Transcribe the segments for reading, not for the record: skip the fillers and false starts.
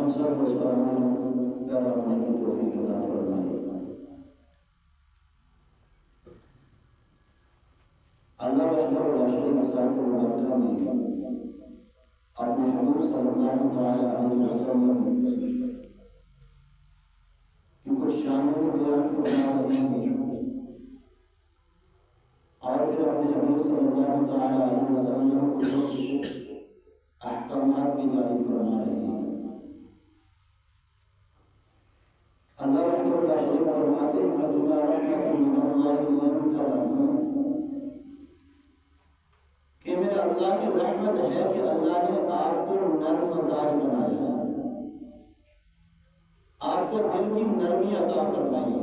ہم سب کو اس پر عمل کرنے کی توفیق عطا فرمائے۔ اللہ وحدہ لا شریک ذات مبارکہ نے اپنے حبیب صلی اللہ تعالی علیہ وسلم کی کچھ شانوں کو بیان فرما رہے ہیں اور پھر اپنے حبیب صلی اللہ تعالی علیہ وسلم کو کچھ احکامات بھی جاری فرما رہے ہیں۔ اللہ وحدہ لا شریک فرماتے ہیں فَبِمَا رَحْمَةٍ مِّنَ اللَّهِ لِنتَ لَهُمْ، کہ میرا اللہ کی رحمت ہے کہ اللہ نے آپ کو نرم مزاج بنایا ہے، آپ کو دل کی نرمی عطا فرمائی ہے۔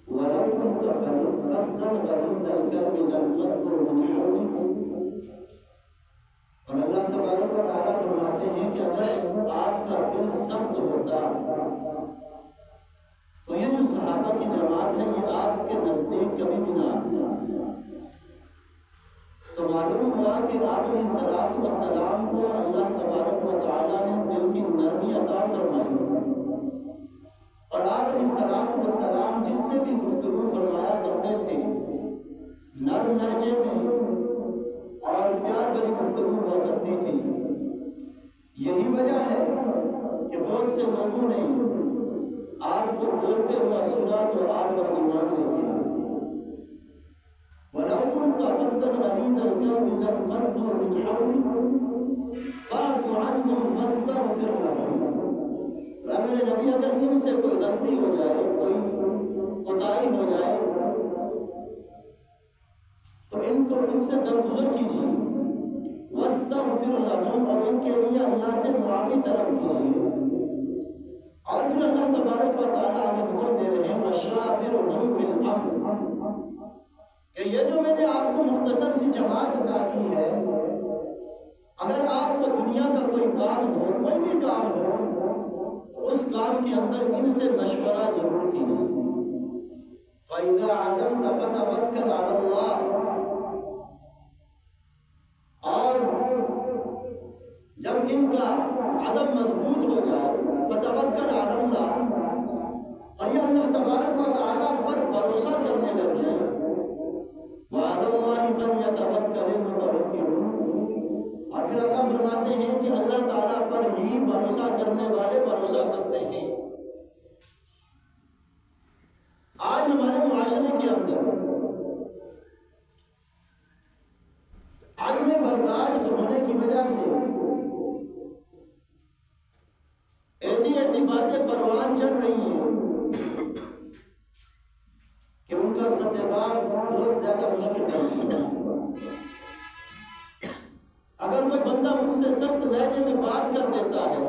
وَلَوْ كُنْتَ فَظًّا غَلِيظَ الْقَلْبِ لَانفَضُّوا مِنْ حَوْلِكَ، اور اللہ تبارک و تعالیٰ فرماتے ہیں کہ اگر آپ کا دل سخت ہوتا تو یہ جو صحابہ کی جماعت ہے یہ آپ کے نزدیک کبھی بھی نہ آتی۔ تو معلوم ہوا کہ آپ علیہ الصلوۃ والسلام کو اللہ تبارک و تعالیٰ نے دل کی نرمی عطا فرمائی، اور آپ علیہ الصلوۃ والسلام جس سے بھی گفتگو فرمایا کرتے تھے نرم لہجے میں اور پیار بھری گفتگو ہوا کرتی تھی۔ یہی وجہ ہے کہ بہت سے لوگوں نے آپ کو بولتے ہوا سنا تو آپ پر ایمان لے گیا۔ وَلَوْ كُنْتَ فَظًّا غَلِيظَ الْقَلْبِ لَانفَضُّوا مِنْ حَوْلِكَ فَاعْفُ عَنْهُمْ وَاسْتَغْفِرْ لَهُمْ، اے میرے نبی اگر ان سے کوئی غلطی ہو جائے، کوئی کوتاہی ہو جائے تو ان سے درگزر کیجیے، وَاسْتَغْفِرْ لَهُمْ، اور ان کے لیے اللہ سے معافی طلب کیجیے۔ اور پھر اللہ تبارک و تعالیٰ ہمیں حکم دے رہے ہیں وَشَاوِرْهُمْ فِي الْأَمْرِ، کہ یہ جو میں نے آپ کو مختصر سی جماعت عطا کی ہے، اگر آپ کو دنیا کا کوئی کام ہو، کوئی بھی کام ہو، تو اس کام کے اندر ان سے مشورہ ضرور کیجیے۔ فَإِذَا عَزَمْتَ فَتَوَكَّلْ عَلَى اللَّهِ، اور جب ان کا عزم مضبوط ہو جائے فَتَوَكَّلْ عَلَى اللَّهِ، اور یہ اللہ تبارک و تعالیٰ پر بھروسہ کرنے لگ جائیں، وَعَلَى اللَّهِ فَلْيَتَوَكَّلِ الْمُتَوَكِّلُونَ، اور پھر اللہ فرماتے ہیں کہ اللہ تعالیٰ پر ہی بھروسہ کرنے والے بھروسہ کرتے ہیں۔ آج ہمارے معاشرے کے اندر عدم برداشت ہونے کی وجہ سے ایسی باتیں پروان چڑھ رہی ہیں کہ ان کا ستباب بہت زیادہ مشکل بن گیا۔ اگر کوئی بندہ مجھ سے سخت لہجے میں بات کر دیتا ہے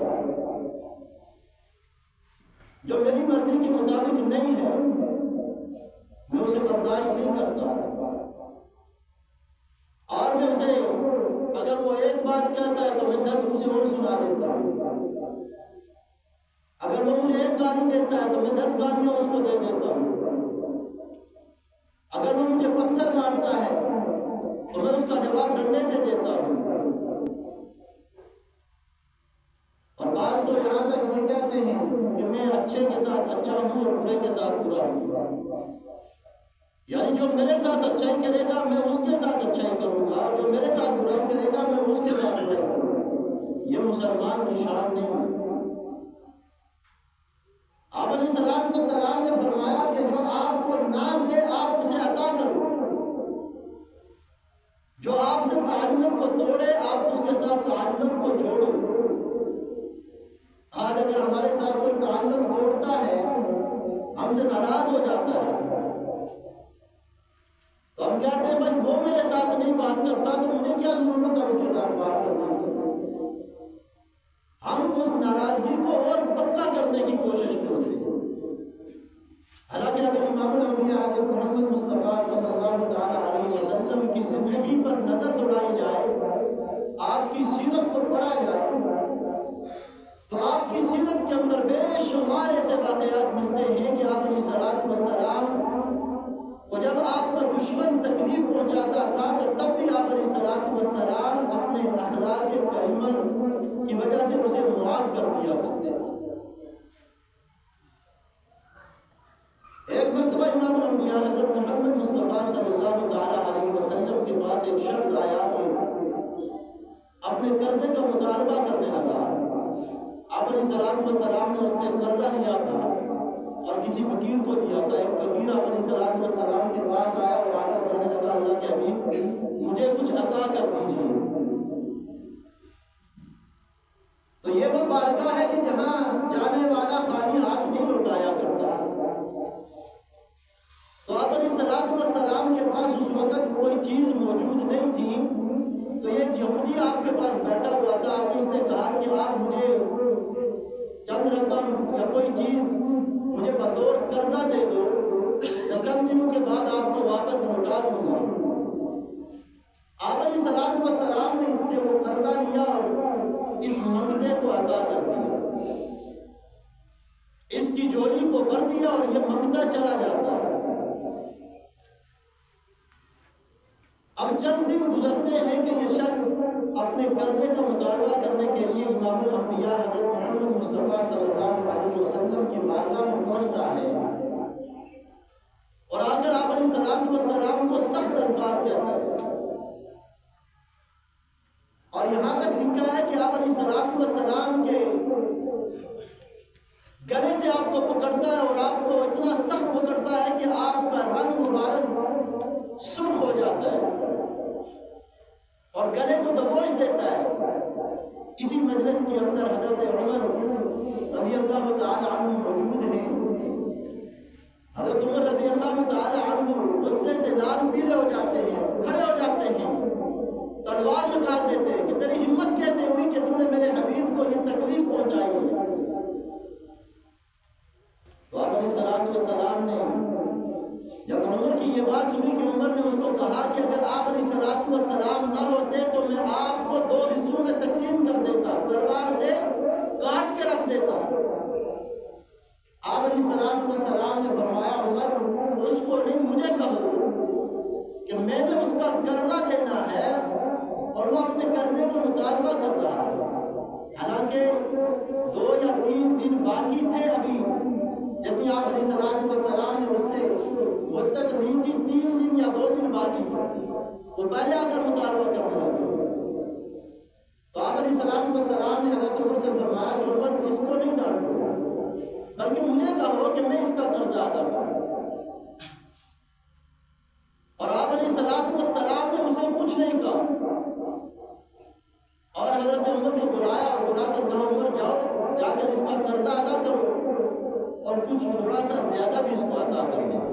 جو میری مرضی کے مطابق نہیں ہے، میں اسے برداشت نہیں کرتا، اور میں اسے اگر وہ ایک بات کہتا ہے تو میں 10 اسے اور سنا دیتا ہوں، اگر وہ مجھے ایک گالی دیتا ہے تو میں 10 گالیاں اس کو دے دیتا ہوں، اگر وہ مجھے پتھر مارتا ہے تو میں اس کا جواب ڈنڈے سے دیتا ہوں، اور بعض تو یہاں تک یہ کہتے ہیں کہ میں اچھے کے ساتھ اچھا ہوں اور برے کے ساتھ برا ہوں، یعنی جو میرے ساتھ اچھائی کرے گا میں اس کے ساتھ اچھائی کروں گا، اور جو میرے ساتھ برائی کرے گا میں اس کے ساتھ برائی کروں گا۔ یہ مسلمان کی شان نہیں ہے۔ آپ علیہ السلام نے فرمایا کہ جو آپ کو نہ دے آپ اسے عطا کرو، جو آپ سے تعلق کو توڑے آپ اس کے ساتھ تعلق کو جوڑو۔ آج اگر ہمارے ساتھ کوئی تعلق توڑتا ہے، ہم سے ناراض ہو جاتا ہے، تو ہم کہتے ہیں بھائی وہ میرے ساتھ نہیں بات کرتا تو مجھے کیا ضرورت ہے اس کے ساتھ بات کرنے کی۔ ہم اس ناراضگی کو اور پکا کرنے کی کوشش میں ہوتے ہیں۔ حالانکہ اگر امام الانبیاء حضرت محمد مصطفیٰ صلی اللہ علیہ وسلم کی زندگی پر نظر دوڑائی جائے، آپ کی سیرت کو پڑھا جائے، تو آپ کی سیرت کے اندر بے شمار ایسے واقعات ملتے ہیں کہ آپ علیہ الصلوۃ والسلام کو جب آپ کا دشمن تکلیف پہنچاتا تھا تو تب بھی آپ علیہ الصلوۃ والسلام اپنے اخلاق اللہ کے کلمہ کی وجہ سے اسے معاف کر دیا کرتے تھے۔ ایک مرتبہ امام الانبیاء حضرت محمد مصطفیٰ صلی اللہ تعالیٰ علیہ وسلم کے پاس ایک شخص آیا کہ اپنے قرضے کا مطالبہ کرنے لگا۔ آپ علیہ السلام نے اس سے قرضہ لیا تھا اور کسی فقیر کو دیا تھا۔ ایک فقیر آپ علیہ السلام کے پاس آیا اور آ کر کہنے لگا اللہ کے حبیب مجھے کچھ عطا کر دیجیے۔ تو یہ وہ بارگاہ ہے کہ جہاں جانے والا خالی ہاتھ نہیں لوٹایا کرتا۔ تو آپ علیہ السلام کے پاس اس وقت کوئی چیز موجود نہیں تھی، تو ایک یہودی آپ کے پاس بیٹھا ہوا تھا۔ آپ نے اس سے کہا کہ آپ مجھے چند رقم یا کوئی چیز مجھے بطور قرضہ دے دو، یا چند دنوں کے بعد آپ کو واپس لوٹا دوں گا۔ آپ علیہ السلام نے اس سے وہ قرضہ لیا اور اس منگتے کو ادا کر دیا، اس کی جولی کو بھر دیا اور یہ منگتا چلا جاتا ہے۔ اب چند دن گزرتے ہیں کہ یہ شخص اپنے قرضے کا مطالبہ کرنے کے لیے امام الانبیاء حضرت محمد مصطفیٰ صلی اللہ علیہ وسلم کی بارگاہ میں پہنچتا ہے اور آ کر آپ علیہ السلام کو سخت الفاظ کہتا ہے، اور یہاں تک لکھا ہے کہ آپ علیہ السلام کے گلے سے آپ کو پکڑتا ہے اور آپ کو اتنا سخت پکڑتا ہے کہ آپ کا رنگ مبارک سرخ ہو جاتا ہے اور گلے کو دبوچ دیتا ہے۔ اسی مجلس کے اندر حضرت عمر رضی اللہ تعالی عنہ موجود ہیں۔ حضرت عمر رضی اللہ تعالی عنہ غصے سے لال پیلے ہو جاتے ہیں، کھڑے ہو جاتے ہیں، تلوار نکال دیتے ہیں کہ تیری ہمت کیسے ہوئی کہ تو نے میرے حبیب کو یہ تکلیف پہنچائی ہے۔ تو آپ علیہ السلام نے جب عمر کی یہ بات سنی کہ عمر نے اس کو کہا کہ اگر آپ علیہ السلام نہ ہوتے تو میں آپ کو 2 حصوں میں تقسیم کر دیتا، تلوار سے کاٹ کے رکھ دیتا۔ آپ علیہ السلام نے فرمایا عمر اس کو نہیں مجھے کہو کہ میں نے اس کا قرضہ دینا ہے اور وہ اپنے قرضے کا مطالبہ کر رہا ہے، حالانکہ 2 یا 3 دن باقی تھے ابھی، جبکہ آپ علیہ السلام نے اس سے مدت نہیں تھی، 3 دن یا 2 دن باقی تھے، وہ پہلے آ کر مطالبہ کرنے لگا۔ تو آپ علیہ السلام نے حضرت عمر سے فرمایا کہ عمر اس کو نہیں ڈانٹو بلکہ مجھے کہو کہ میں اس کا قرضہ ادا کروں، اور آپ علیہ السلام نے اسے کچھ نہیں کہا اور حضرت عمر کو بلایا اور بلا کر کہا عمر جاؤ جا کر اس کا قرضہ ادا کرو اور کچھ تھوڑا سا زیادہ بھی اس کو ادا کر دیں۔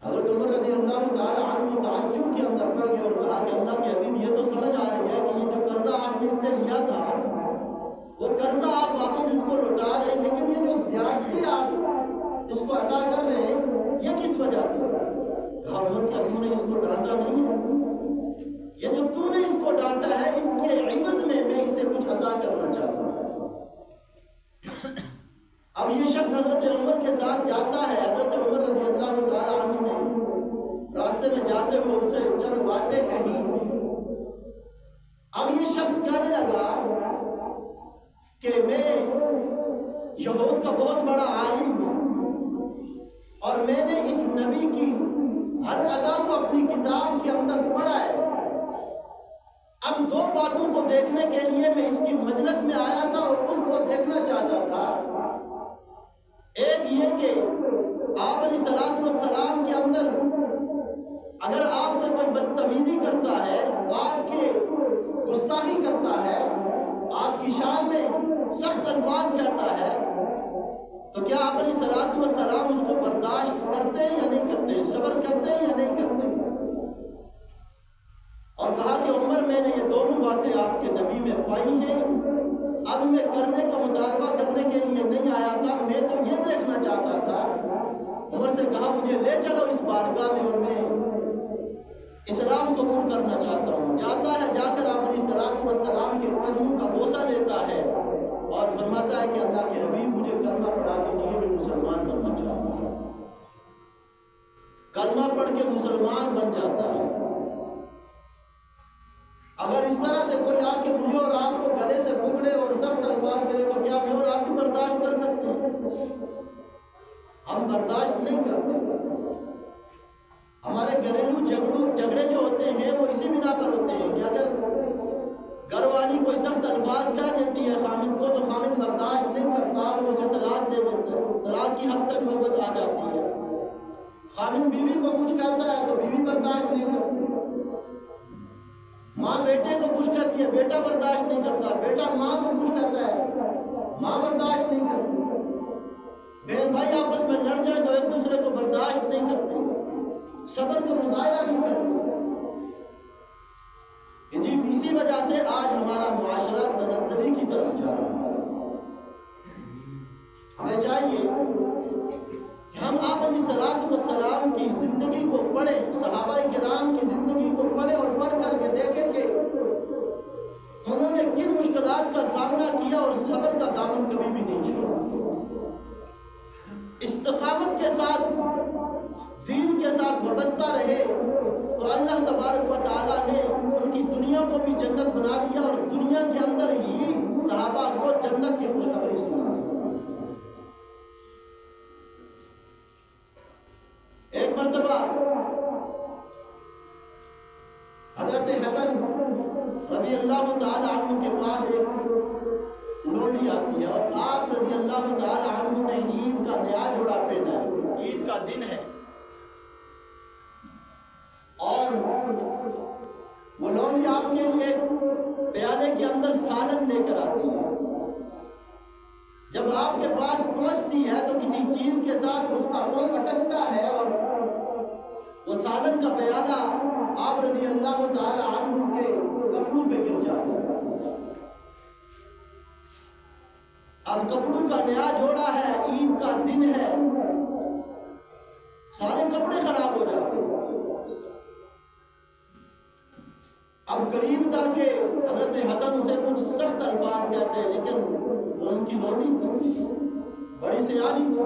حضرت عمر رضی اللہ تعالی عنہ تعجب کے اندر پڑ گئے اور کہا کہ اللہ کے حبیب یہ تو سمجھ آ رہی ہے کہ یہ جو قرضہ آپ نے اس سے لیا تھا وہ قرضہ آپ واپس اس کو لوٹا رہے ہیں، لیکن یہ جو زیادتی آپ اس کو ادا کر رہے ہیں یہ کس وجہ سے؟ کہا عمر کیا تم نے اس کو ڈانٹا نہیں ہے؟ یہ جو تو نے اس کو ڈانٹا ہے اس کے عوض میں اسے کچھ ادا کرنا چاہتا ہوں۔ اب یہ شخص حضرت عمر کے ساتھ جاتا ہے۔ حضرت عمر رضی اللہ تعالی عنہ نے راستے میں جاتے ہوئے اسے چند باتیں کہی۔ اب یہ شخص کہنے لگا کہ میں یہود کا بہت بڑا عالم ہوں اور میں نے اس نبی کی ہر ادا کو اپنی کتاب کے اندر پڑھا ہے۔ اب 2 باتوں کو دیکھنے کے لیے میں اس کی مجلس میں آیا تھا اور ان کو دیکھنا چاہتا تھا۔ ایک یہ کہ آپ علیہ السلام کے اندر اگر آپ سے کوئی بدتمیزی کرتا ہے، آپ کے گستاخی کرتا ہے، آپ کی شان میں سخت الفاظ کہتا ہے، تو کیا آپ علیہ السلام اس کو برداشت کرتے ہیں یا نہیں کرتے، صبر کرتے ہیں یا نہیں کرتے؟ اور کہا کہ عمر میں نے یہ دونوں باتیں آپ کے نبی میں پائی ہیں، اب میں قرضے کا مطالبہ کرنے کے لیے نہیں آیا تھا، میں تو یہ دیکھنا چاہتا تھا۔ عمر سے کہا مجھے لے چلو اس بارگاہ میں اور میں اسلام قبول کرنا چاہتا ہوں۔ جاتا ہے، جا کر آپ علیہ السلام کے قدموں کا بوسہ لیتا ہے اور فرماتا ہے کہ اللہ کے حبیب مجھے کلمہ پڑھا دیجیے، میں مسلمان بننا چاہتا ہوں۔ کلمہ پڑھ کے مسلمان بن جاتا ہے۔ اگر اس طرح سے کوئی آ کے مجھے اور آپ کو گلے سے پکڑے اور سخت الفاظ کرے تو کیا میں اور آپ بھی برداشت کر سکتے ہیں؟ ہم برداشت نہیں کرتے۔ ہمارے گھریلو جھگڑے جو ہوتے ہیں وہ اسی بنا پر ہوتے ہیں کہ اگر گھر والی کوئی سخت الفاظ کہہ دیتی ہے خامد کو تو خامد برداشت نہیں کرتا، وہ اسے طلاق دے دیتا ہے، طلاق کی حد تک نوبت آ جاتی ہے۔ خامد بیوی کو کچھ کہتا ہے تو بیوی برداشت نہیں کرتی، ماں بیٹے کو کچھ کہتی ہے بیٹا برداشت نہیں کرتا، بیٹا ماں کو کچھ کہتا ہے ماں برداشت نہیں کرتی، بہن بھائی آپس میں لڑ جائیں تو ایک دوسرے کو برداشت نہیں کرتے، صبر کا مظاہرہ نہیں کرتے۔ جی اسی وجہ سے آج ہمارا معاشرہ تنزلی کی طرف جا رہا ہے۔ ہمیں چاہیے کہ ہم آپ علیہ الصلوۃ والسلام کی زندگی کو پڑھیں، صحابہ کرام کی زندگی کو پڑھیں اور پڑھ کر کے دیکھیں کہ انہوں نے کن مشکلات کا سامنا کیا اور صبر کا دامن کبھی بھی نہیں چھوڑا، استقامت کے ساتھ دین کے ساتھ وابستہ رہے تو اللہ تبارک و تعالیٰ نے ان کی دنیا کو بھی جنت بنا دیا اور دنیا کے اندر ہی صحابہ کو جنت کی خوشخبری سنا۔ ایک مرتبہ حضرت حسن رضی اللہ تعالی عنہ کے پاس ایک لونڈی آتی ہے اور آپ رضی اللہ تعالی عنہ نے عید کا نیا جوڑا پہنا ہے، عید کا دن ہے، اور وہ لونڈی آپ کے لیے پیالے کے اندر سالن لے کر آتی ہے۔ جب آپ کے پاس پہنچتی ہے تو کسی چیز کے ساتھ اس کا پاؤں اٹکتا ہے اور وہ سالن کا پیالہ آپ رضی اللہ تعالی عنہ کے کپڑوں پہ گر جاتا ہے۔ اب کپڑوں کا نیا جوڑا ہے، عید کا دن ہے، سارے کپڑے خراب ہو جاتے ہیں۔ اب قریب تھا کہ حضرت حسن اسے کچھ سخت الفاظ کہتے ہیں، لیکن وہ ان کی لونڈی تھی، بڑی سیانی تھی۔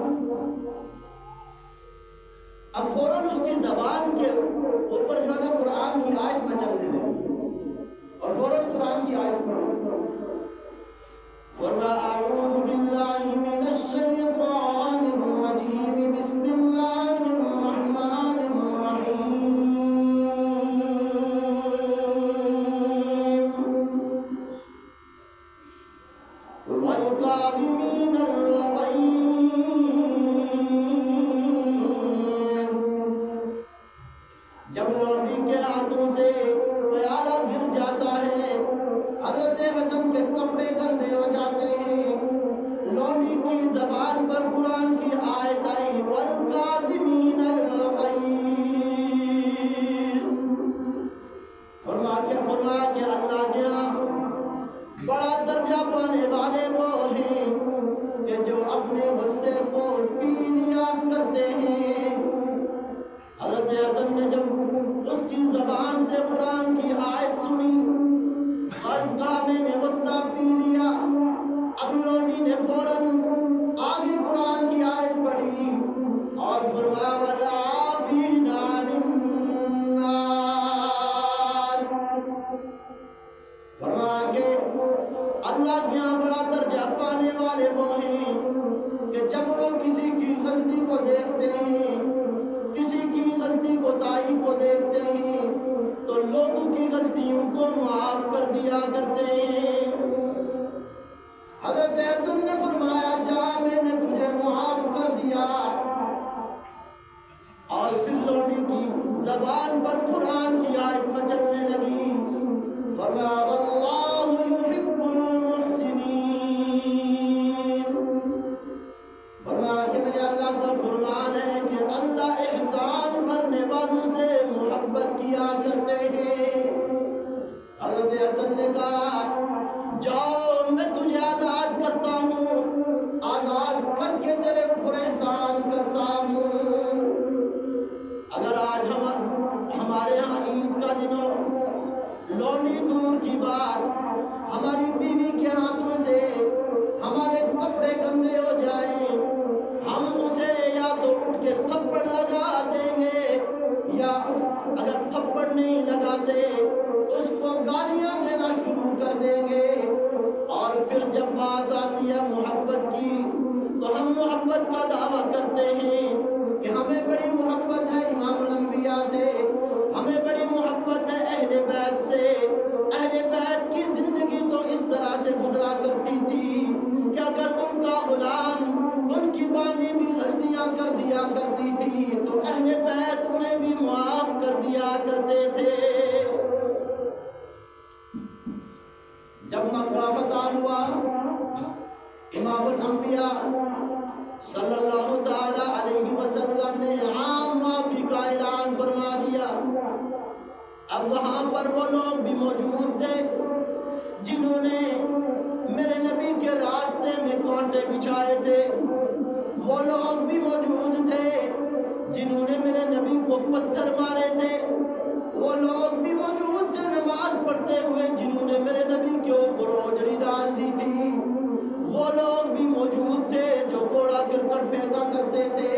اب فوراً اس کی زبان کے اوپر جو ہے نا قرآن کی آیت میں چلنے لگی اور فوراً قرآن کی آیت پڑھی، اعوذ باللہ من الشیطان الرجیم بسم اللہ الرحمن الرحیم والکاظمین الغیظ۔ جب لونڈی کے ہاتھوں سے پیالہ گر جاتا ہے، حضرت حسن کے کپڑے گندے ہو جاتے ہیں، لونڈی کی زبان پر قرآن کی آیت آئی والکاظمین الغیظ، فرما کہ اللہ کے بڑا درجہ پانے والے وہ ہیں کہ جو اپنے غصے کو پی لیا کرتے ہیں۔ حضرت حسن نے جب اس کی زبان سے قرآن کی آیت سنی، عرض کہا میں نے غصہ پی لیا۔ اب لونڈی نے فوراً آگے قرآن کی آیت پڑھی اور فرمایا والعافین عن الناس، فرمایا کہ اللہ کے یہاں بڑا درجہ پانے والے وہ ہیں کہ جب وہ کسی کی غلطی کو دیکھتے ہیں، کسی کی غلطی کوتاہی کو دیکھتے ہیں تو لوگوں کی غلطیوں کو معاف کر دیا کرتے ہیں۔ حضرت حسن نے فرمایا جا میں نے تجھے معاف کر دیا، اور پھر لونڈی کی زبان پر قرآن کی آیت میں چلنے لگی، فرمایا واللہ یحب المحسنین، فرمایا کہ میرے اللہ کا فرمان ہے کہ اللہ احسان کرنے والوں سے محبت کیا کرتے ہیں۔ حضرت حسن نے کہا جاؤ میں تجھے آزاد کرتا ہوں، آزاد کر کے تیرے اوپر احسان کرتا ہوں۔ اگر آج ہمارے ہاں عید کا دن ہو، لونڈی دور کی بات، ہماری بیوی کے ہاتھوں سے ہمارے کپڑے گندے ہو جائیں، ہم اسے یا تو اٹھ کے تھپڑ لگا دیں گے، یا اگر تھپڑ نہیں لگاتے اس کو گالیاں جب مکہ فتح ہوا امام الانبیاء صلی اللہ تعالی علیہ وسلم نے عام معافی کا اعلان فرما دیا۔ اب وہاں پر وہ لوگ بھی موجود تھے جنہوں نے میرے نبی کے راستے میں کانٹے بچھائے تھے، وہ لوگ بھی موجود تھے جنہوں نے میرے نبی کو پتھر مارے تھے، وہ لوگ بھی موجود تھے نماز پڑھتے ہوئے جنہوں نے میرے نبی کے اوپر اوجڑی ڈال دی تھی، وہ لوگ بھی موجود تھے جو گھوڑا کرکٹ پھینکا کرتے تھے،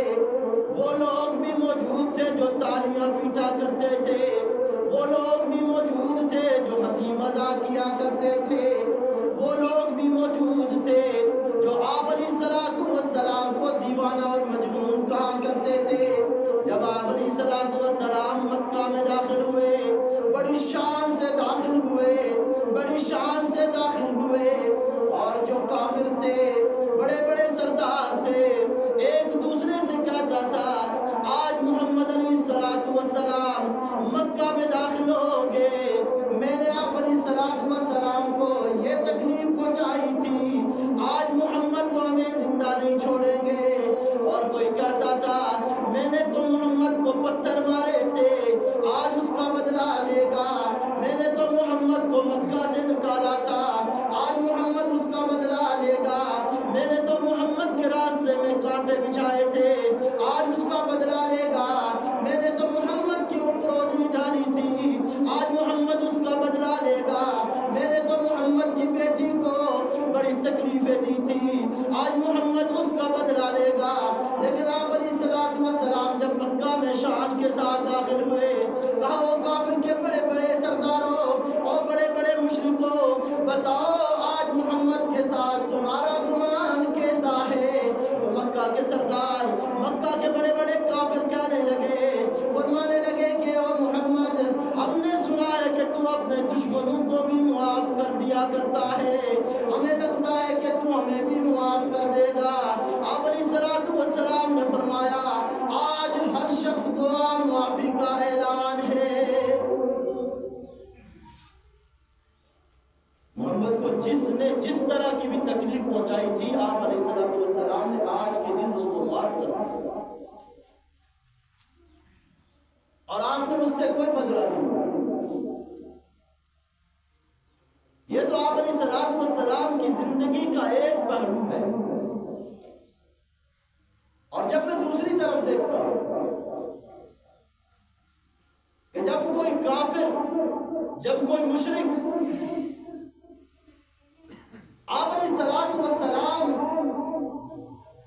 وہ لوگ بھی موجود تھے جو تالیاں پیٹا کرتے تھے، وہ لوگ بھی موجود تھے جو ہنسی مذاق کیا کرتے تھے، وہ لوگ بھی موجود تھے جو آپ علیہ السلام کو دیوانہ اور مجنون کہا کرتے تھے۔ جب آپ علیہ السلام مکہ میں داخل ہوئے، بڑی شان سے داخل ہوئے، بڑی شان سے داخل ہوئے، اور جو کافر تھے، بڑے بڑے سردار تھے، ایک دوسرے سے کہتا تھا آج محمد علیہ السلام مکہ میں داخل ہو گئے، میں نے آپ علیہ السلام کو یہ تکلیف پہنچائی تھی، آج محمد تو ہمیں زندہ نہیں چھوڑیں گے، اور کوئی کہتا تھا میں نے تو محمد کو پتھر مارے تھے، آج اس کا بدلہ لے گا، میں نے تو محمد کو مکہ سے نکالا تھا، آج محمد اس کا بدلہ لے گا، میں نے تو محمد کے راستے میں کانٹے بچھائے تھے، آج اس کا بدلہ لے گا، میں نے تو محمد کے اوپر اوجڑی ڈالی تھی، آج محمد اس کا بدلہ لے گا، میں نے تو محمد کی بیٹی کو بڑی تکلیفیں دی تھی، آج محمد اس کا بدلہ لے گا۔ لیکن آپ علیہ السلام جب مکہ میں شان کے ساتھ داخل ہوئے، کہا وہ کافر کے بڑے بڑے سرداروں اور بڑے بڑے مشرکوں، بتاؤ آج محمد کے ساتھ تمہارا گمان کیسا ہے؟ تو مکہ کے سردار، مکہ کے بڑے بڑے کافر کہنے لگے، فرمانے لگے کہ او محمد، ہم نے سنا ہے کہ تو اپنے دشمنوں کو بھی معاف کر دیا کرتا ہے، ہمیں لگتا ہے کہ تو ہمیں بھی معاف کر دے گا۔ آپ علیہ السلام نے فرمایا آج ہر شخص کو معافی کا اعلان ہے۔ محمد کو جس طرح کی بھی تکلیف پہنچائی تھی، آپ علیہ السلام نے آج کے دن اس کو معاف کر دیا، اور آپ نے اس سے کوئی بدلہ نہیں ہوا۔ یہ تو آپ علیہ السلام کی زندگی کا ایک پہلو ہے۔ اور جب میں دوسری طرف دیکھتا ہوں کہ جب کوئی کافر، جب کوئی مشرک آپ علیہ السلام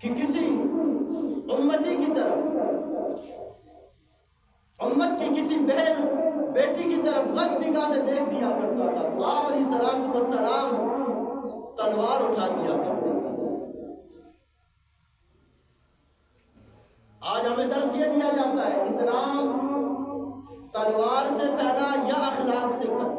کی کسی امتی کی طرف، امت کی کسی بہن بیٹی کی طرف غلط نگاہ سے دیکھ دیا کرتا تھا، تو آپ علیہ السلام تلوار اٹھا دیا کرتے تھے۔ آج ہمیں درس یہ دیا جاتا ہے اسلام تلوار سے پہلا یا اخلاق سے پہلا؟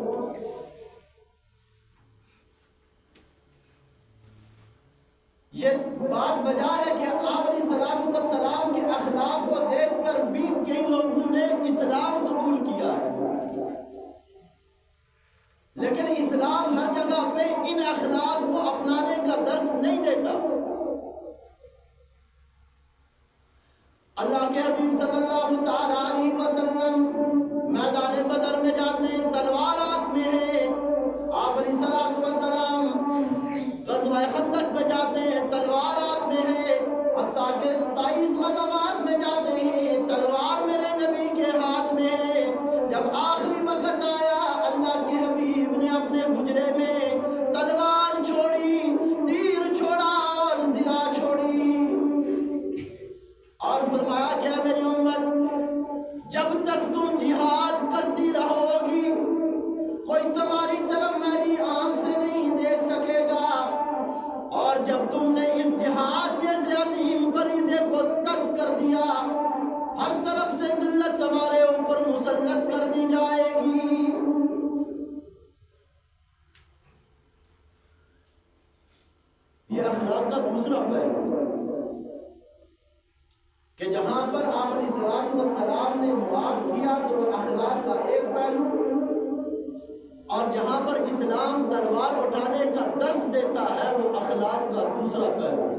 یہ بات بجا ہے کہ آپ علیہ السلام کے اخلاق کو دیکھ کر بھی کئی لوگوں نے اسلام قبول کیا ہے، لیکن اسلام ہر جگہ پہ ان اخلاق کو اپنانے کا درس نہیں دیتا۔ اللہ کے حبیب صلی اللہ تعالی علیہ وسلم میدان بدر میں جاتے ہیں، تلوار ہاتھ میں ہے، آپ علیہ السلام غزوہ خندق میں جاتے ہیں، تلوار ہاتھ میں ہے، حتیٰ کہ 27 غزوات میں جاتے ہیں، تلوار میرے نبی کے ہاتھ میں ہے۔ جب آخری وقت آیا، اللہ کے حبیب نے اپنے حجرے میں تلوار چھوڑی، تیر چھوڑا اور زرہ چھوڑی، اور فرمایا کیا میری امت، جب تک تم جہاد کرتی رہو گی، کوئی تمہاری طرف میری آنکھ سے نہیں دیکھ سکے گا، اور جب تم نے اس جہاد جیسے عظیم فریضے کو ترک کر دیا، ہر طرف سے ذلت تمہارے اوپر مسلط کر دی جائے گی۔ یہ اخلاق کا دوسرا پہلو کہ جہاں پر آپ علیہ السلام نے معاف کیا تو اخلاق کا ایک پہلو، اور جہاں جہاں پر اسلام تلوار اٹھانے کا درس دیتا ہے وہ اخلاق کا دوسرا پہلو ہے۔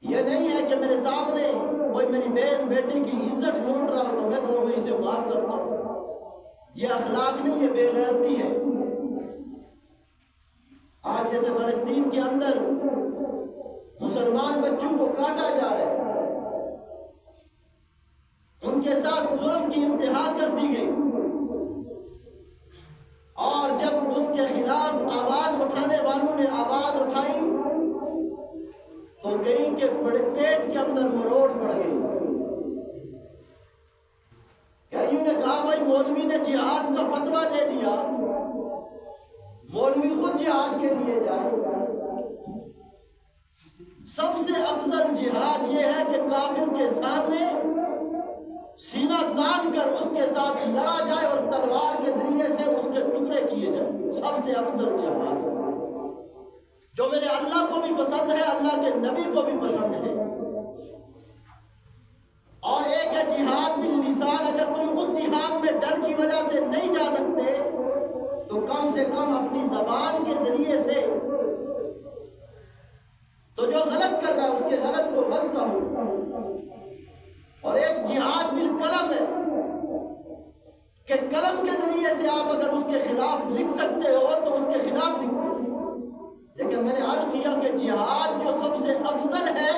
یہ نہیں ہے کہ میرے سامنے کوئی میری بہن بیٹی کی عزت لوٹ رہا ہو تو میں کہوں میں اسے معاف کرتا ہوں، یہ اخلاق نہیں، یہ بے غیرتی ہے۔ آج جیسے فلسطین کے اندر مسلمان بچوں کو کاٹا جا رہا ہے، ان کے ساتھ ظلم کی انتہا کر دی گئی، اور جب اس کے خلاف آواز اٹھانے والوں نے آواز اٹھائی تو کہیں کے پیٹ کے اندر مروڑ پڑ گئی۔ کئیوں نے کہا بھائی مولوی نے جہاد کا فتویٰ دے دیا، مولوی خود جہاد کے لیے جائے۔ سب سے افضل جہاد یہ ہے کہ کافر کے سامنے سینہ تان کر اس کے ساتھ لڑا جائے اور تلوار کے ذریعے سے اس کے ٹکڑے کیے جائیں۔ سب سے افضل جہاد جو میرے اللہ کو بھی پسند ہے، اللہ کے نبی کو بھی پسند ہے۔ اور ایک ہے جہاد باللسان، اگر تم اس جہاد میں ڈر کی وجہ سے نہیں جا سکتے تو کم سے کم اپنی زبان کے ذریعے سے تو جو غلط کر رہا ہے اس کے غلط کو غلط کہو۔ اور ایک جہاد بالقلم ہے کہ قلم کے ذریعے سے آپ اگر اس کے خلاف لکھ سکتے ہو تو اس کے خلاف لکھو۔ لیکن میں نے عرض کیا کہ جہاد جو سب سے افضل ہے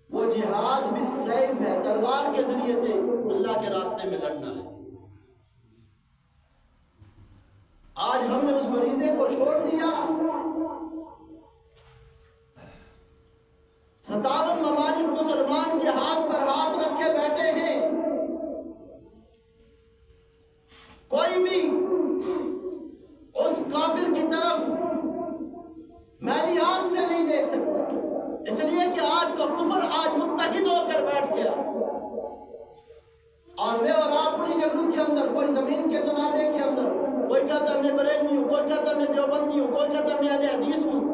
وہ جہاد بالسیف ہے، تلوار کے ذریعے سے اللہ کے راستے میں لڑنا ہے۔ آج ہم نے اس فریضے کو چھوڑ دیا۔ 57 ممالک مسلمان کے ہاتھ پر ہاتھ رکھے بیٹھے ہیں، کوئی بھی اس کافر کی طرف میلی آنکھ سے نہیں دیکھ سکتا، اس لیے کہ آج کا کفر آج متحد ہو کر بیٹھ گیا، اور میں اور آپ پوری جگہوں کے اندر، کوئی زمین کے تنازع کے اندر، کوئی کہتا ہے میں بریلوی ہوں، کوئی کہتا ہے میں دیوبندی ہوں، کوئی کہتا ہے میں اہل حدیث ہوں۔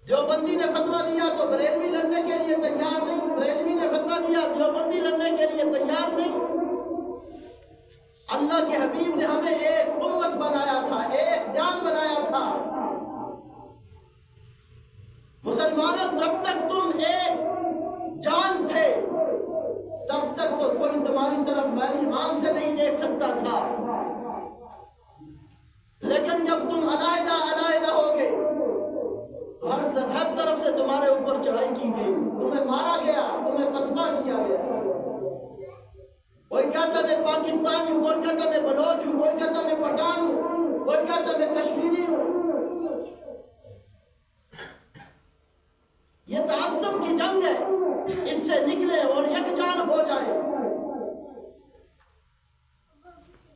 دیوبندی نے فتویٰ دیا تو بریلوی لڑنے کے لیے تیار نہیں، بریلوی نے فتویٰ دیا دیوبندی لڑنے کے لیے تیار نہیں۔ اللہ کے حبیب نے ہمیں ایک امت بنایا تھا، ایک جان بنایا تھا۔ مسلمانوں جب تک تم ایک جان تھے تب تک تو کوئی تمہاری طرف میری آنکھ سے نہیں دیکھ سکتا تھا، لیکن جب تم علیحدہ علیحدہ ہو گئے تو ہر طرف سے تمہارے اوپر چڑھائی کی گئی، تمہیں مارا گیا، تمہیں پسپا کیا گیا۔ کوئی کہتا میں پاکستانی ہوں، کوئی کہتا میں بلوچ ہوں، کوئی کہتا میں پٹھان ہوں، کوئی کہتا میں کشمیری ہوں۔ یہ تعصب کی جنگ ہے، اس سے نکلے اور یکجان ہو جائیں۔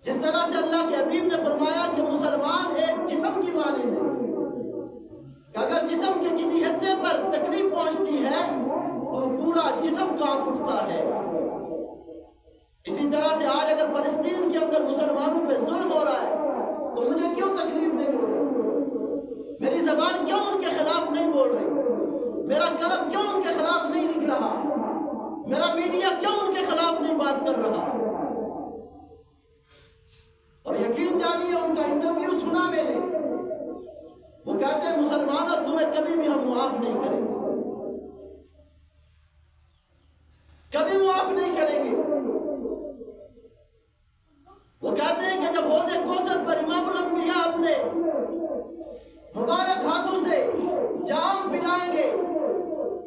جس طرح سے اللہ کے حبیب نے فرمایا کہ مسلمان ایک جسم کی مانند ہے، کہ اگر جسم کے کسی حصے پر تکلیف پہنچتی ہے تو پورا جسم کانپ اٹھتا ہے۔ اسی طرح سے آج اگر فلسطین کے اندر مسلمانوں پہ ظلم ہو رہا ہے تو مجھے کیوں تکلیف نہیں ہو رہی؟ میری زبان کیوں ان کے خلاف نہیں بول رہی؟ میرا قلم کیوں ان کے خلاف نہیں لکھ رہا؟ میرا میڈیا کیوں ان کے خلاف نہیں بات کر رہا؟ اور یقین جانیے ان کا انٹرویو سنا میں نے، وہ کہتے ہیں مسلمانوں تمہیں کبھی بھی ہم معاف نہیں کریں گے، کبھی معاف نہیں کریں گے۔ وہ کہتے ہیں کہ جب حوض کوثر پر امام الانبیاء اپنے مبارک ہاتھوں سے جام پلائیں گے،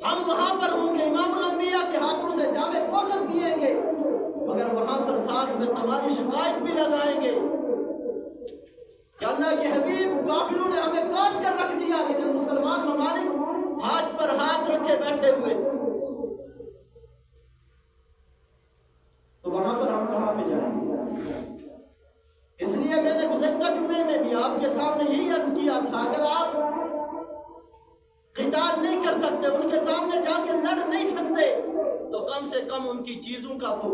ہم وہاں پر ہوں گے، امام الانبیاء کے ہاتھوں سے جام کوثر پیئیں گے، مگر وہاں پر ساتھ میں تمہاری شکایت بھی لگائیں گے کہ اللہ کے حبیب کافروں نے ہمیں کاٹ کر رکھ دیا، لیکن مسلمان ممالک ہاتھ پر ہاتھ رکھے بیٹھے ہوئے تھے۔ تو وہاں پر ہم کہاں پہ جائیں گے؟ اس لیے میں نے گزشتہ جمعے میں بھی آپ کے سامنے یہی عرض کیا تھا، اگر آپ قتال نہیں کر سکتے، ان کے سامنے جا کے لڑ نہیں سکتے، تو کم سے کم ان کی چیزوں کا تو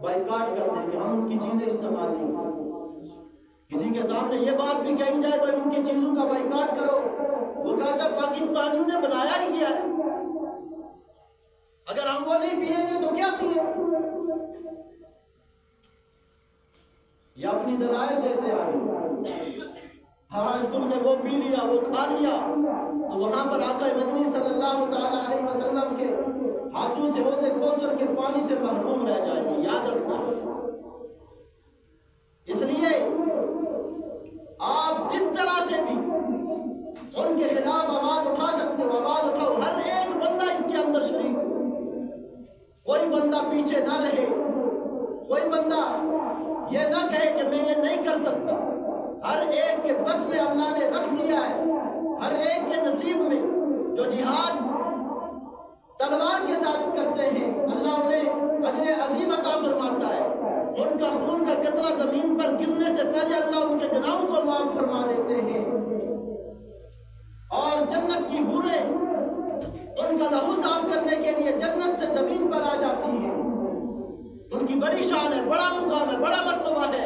بائیکاٹ کر دیں کہ ہم ان کی چیزیں استعمال نہیں کریں۔ کسی کے سامنے یہ بات بھی کہی جائے بھائی ان کی چیزوں کا بائیکاٹ کرو، وہ کہتا پاکستانیوں نے بنایا ہی کیا ہے، اگر ہم وہ نہیں پیئیں گے تو کیا پیئیں؟ یا اپنی دلائل دیتے آئے، ہاں تم نے وہ پی لیا وہ کھا لیا، تو وہاں پر آقا مدنی صلی اللہ تعالی علیہ وسلم کے ہاتھوں سے حوض کوثر کے پانی سے محروم رہ جائیں گے، یاد رکھنا۔ اس لیے آپ جس طرح سے بھی ان کے خلاف آواز اٹھا سکتے ہو، آواز اٹھاؤ، ہر ایک بندہ اس کے اندر شریک ہو، کوئی بندہ پیچھے نہ رہے، کوئی بندہ یہ نہ کہے کہ میں یہ نہیں کر سکتا۔ ہر ایک کے بس میں اللہ نے رکھ دیا ہے، ہر ایک کے نصیب میں جو جہاد تلوار کے ساتھ کرتے ہیں اللہ انہیں اجر عظیم عطا فرماتا ہے، ان کا خون کا قطرہ زمین پر گرنے سے پہلے اللہ ان کے گناہوں کو معاف فرما دیتے ہیں، اور جنت کی حوریں ان کا لہو صاف کرنے کے لیے جنت سے زمین پر آ جاتی ہیں۔ ان کی بڑی شان ہے، بڑا مقام ہے، بڑا مرتبہ ہے،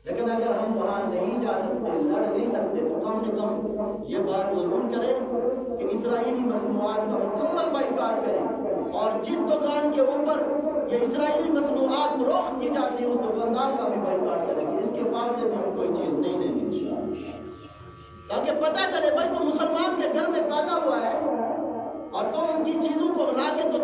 لیکن اگر ہم وہاں نہیں جا سکتے، لڑ نہیں سکتے، تو کم سے کم یہ بات ضرور کریں کہ اسرائیلی مصنوعات کا مکمل بائیکاٹ کریں، اور جس دکان کے اوپر یہ اسرائیلی مصنوعات فروخت کی جاتی ہیں اس دکاندار کا بھی بائیکاٹ کریں گے، اس کے پاس سے بھی ہم کوئی چیز نہیں لیں گے انشاءاللہ، تاکہ پتہ چلے بھائی تو مسلمان کے گھر میں پیدا ہوا ہے اور تو ان کی چیزوں کو بنا کے تو